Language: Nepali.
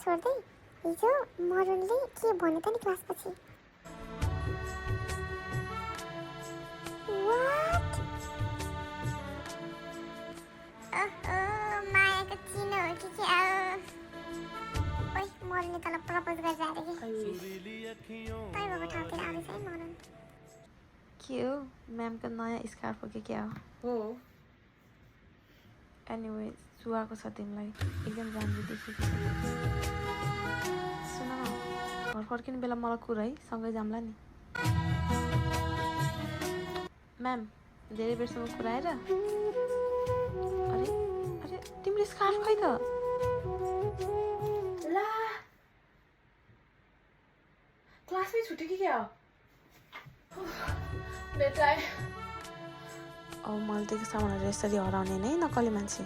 छोड्दै हिजो मरुनले के भन्यो त नि क्लासपछि What? मायाको चिनो हो कि क्या ओइ मरुनले तँलाई प्रपोज गरेर आएर कि तै भएको ठाउँतिर आउँदैछ है मरुन के हो मैम का नयाँ स्कार्फ हो कि क्या हो एनीवे सुहाएको छ तिमीलाई एकदम राम्रो देखेको छ सुन न घर फर्किने बेला मलाई कुरा है सँगै जाम्ला नि मैम धेरै बेरसम्म कुरा आएर अरे अरे तिम्रो स्कार्फ खै त ला क्लासमै छुट्यो कि क्या बेटा अब मैले त्यो सामानहरू यसरी हराउने नै नकली मान्छे